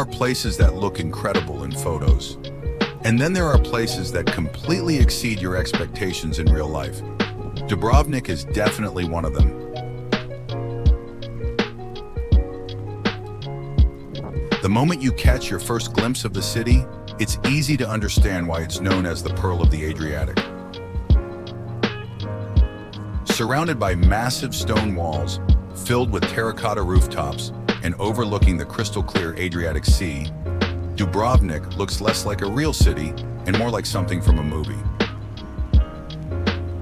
are places that look incredible in photos. And then there are places that completely exceed your expectations in real life. Dubrovnik is definitely one of them. The moment you catch your first glimpse of the city, it's easy to understand why it's known as the Pearl of the Adriatic. Surrounded by massive stone walls, filled with terracotta rooftops, and overlooking the crystal-clear Adriatic Sea, Dubrovnik looks less like a real city and more like something from a movie.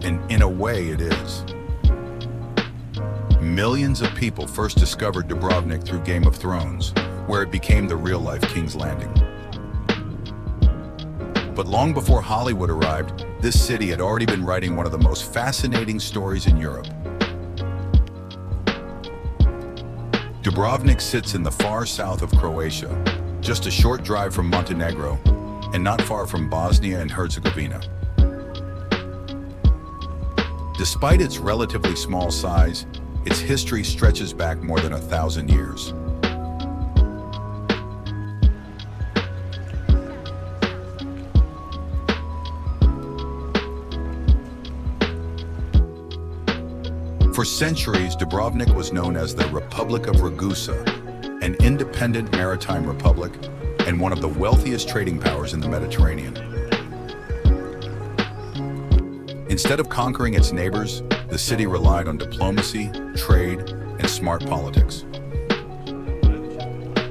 And in a way, it is. Millions of people first discovered Dubrovnik through Game of Thrones, where it became the real-life King's Landing. But long before Hollywood arrived, this city had already been writing one of the most fascinating stories in Europe. Dubrovnik sits in the far south of Croatia, just a short drive from Montenegro, and not far from Bosnia and Herzegovina. Despite its relatively small size, its history stretches back more than 1,000 years. For centuries, Dubrovnik was known as the Republic of Ragusa, an independent maritime republic and one of the wealthiest trading powers in the Mediterranean. Instead of conquering its neighbors, the city relied on diplomacy, trade, and smart politics.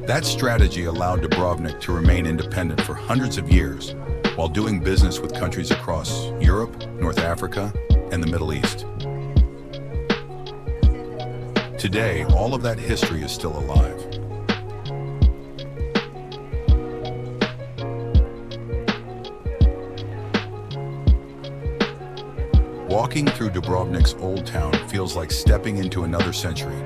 That strategy allowed Dubrovnik to remain independent for hundreds of years while doing business with countries across Europe, North Africa, and the Middle East. Today, all of that history is still alive. Walking through Dubrovnik's Old Town feels like stepping into another century.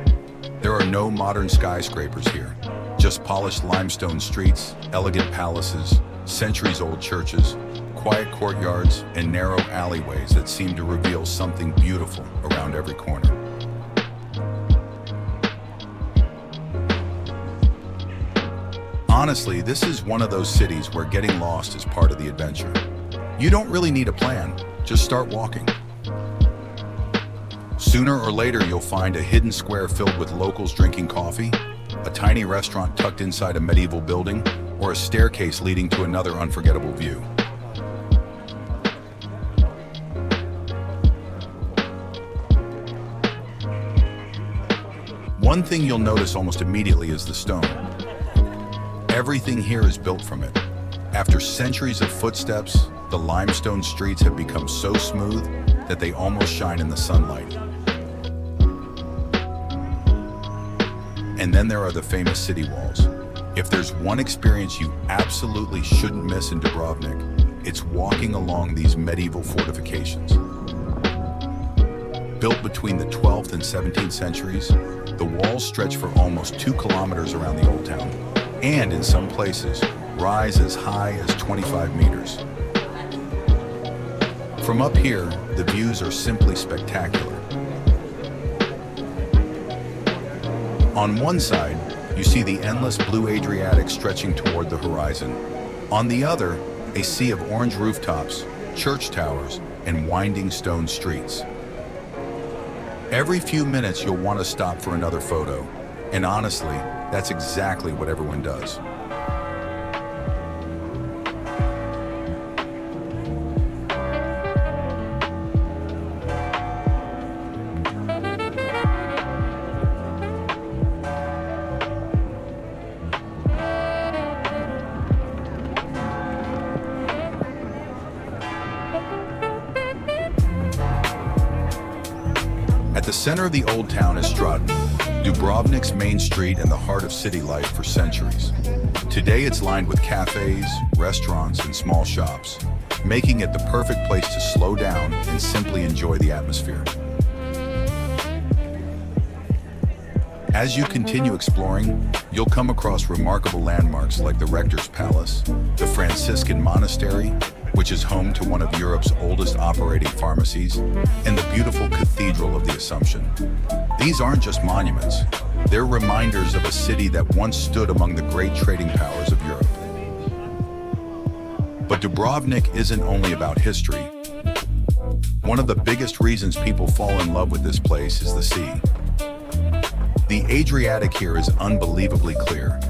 There are no modern skyscrapers here, just polished limestone streets, elegant palaces, centuries-old churches, quiet courtyards, and narrow alleyways that seem to reveal something beautiful around every corner. Honestly, this is one of those cities where getting lost is part of the adventure. You don't really need a plan, just start walking. Sooner or later, you'll find a hidden square filled with locals drinking coffee, a tiny restaurant tucked inside a medieval building, or a staircase leading to another unforgettable view. One thing you'll notice almost immediately is the stone. Everything here is built from it. After centuries of footsteps, the limestone streets have become so smooth that they almost shine in the sunlight. And then there are the famous city walls. If there's one experience you absolutely shouldn't miss in Dubrovnik, it's walking along these medieval fortifications. Built between the 12th and 17th centuries, the walls stretch for almost 2 kilometers around the Old Town, and in some places, rise as high as 25 meters. From up here, the views are simply spectacular. On one side, you see the endless blue Adriatic stretching toward the horizon. On the other, a sea of orange rooftops, church towers, and winding stone streets. Every few minutes, you'll want to stop for another photo, and honestly, that's exactly what everyone does. At the center of the Old Town is Stradun, Dubrovnik's main street and the heart of city life for centuries. Today it's lined with cafes, restaurants, and small shops, making it the perfect place to slow down and simply enjoy the atmosphere. As you continue exploring, you'll come across remarkable landmarks like the Rector's Palace, the Franciscan Monastery, which is home to one of Europe's oldest operating pharmacies, and the beautiful Cathedral of the Assumption. These aren't just monuments, They're reminders of a city that once stood among the great trading powers of Europe. But Dubrovnik isn't only about history. One of the biggest reasons people fall in love with this place is the sea. The Adriatic here is unbelievably clear.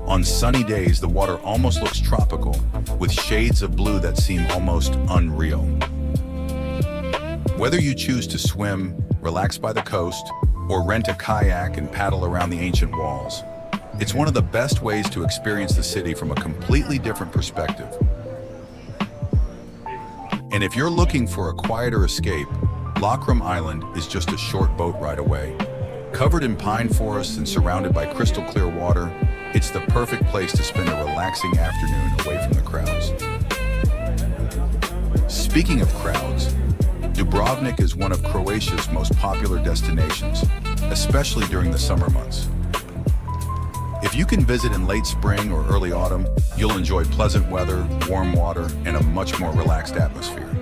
On sunny days, the water almost looks tropical, with shades of blue that seem almost unreal. Whether you choose to swim, relax by the coast, or rent a kayak and paddle around the ancient walls, it's one of the best ways to experience the city from a completely different perspective. And if you're looking for a quieter escape, Lovrijenac Island is just a short boat ride away. Covered in pine forests and surrounded by crystal clear water, it's the perfect place to spend a relaxing afternoon away from the crowds. Speaking of crowds, Dubrovnik is one of Croatia's most popular destinations, especially during the summer months. If you can visit in late spring or early autumn, you'll enjoy pleasant weather, warm water, and a much more relaxed atmosphere.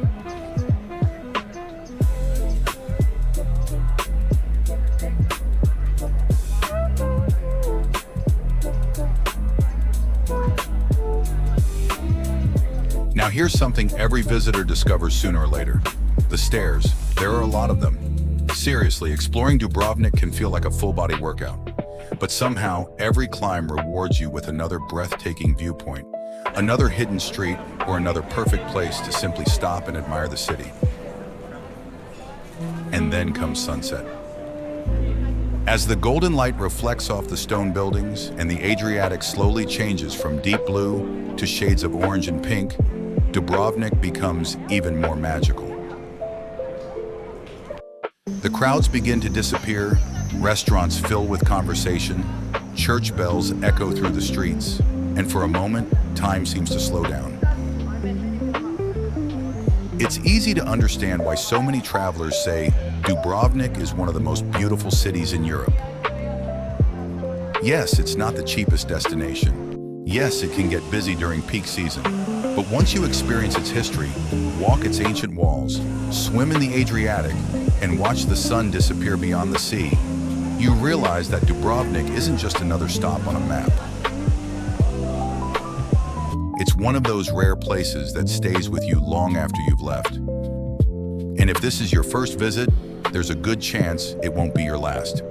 Now here's something every visitor discovers sooner or later. The stairs. There are a lot of them. Seriously, exploring Dubrovnik can feel like a full-body workout. But somehow, every climb rewards you with another breathtaking viewpoint, another hidden street, or another perfect place to simply stop and admire the city. And then comes sunset. As the golden light reflects off the stone buildings and the Adriatic slowly changes from deep blue to shades of orange and pink, Dubrovnik becomes even more magical. The crowds begin to disappear, restaurants fill with conversation, church bells echo through the streets, and for a moment, time seems to slow down. It's easy to understand why so many travelers say Dubrovnik is one of the most beautiful cities in Europe. Yes, it's not the cheapest destination. Yes, it can get busy during peak season. But once you experience its history, walk its ancient walls, swim in the Adriatic, and watch the sun disappear beyond the sea, you realize that Dubrovnik isn't just another stop on a map. It's one of those rare places that stays with you long after you've left. And if this is your first visit, there's a good chance it won't be your last.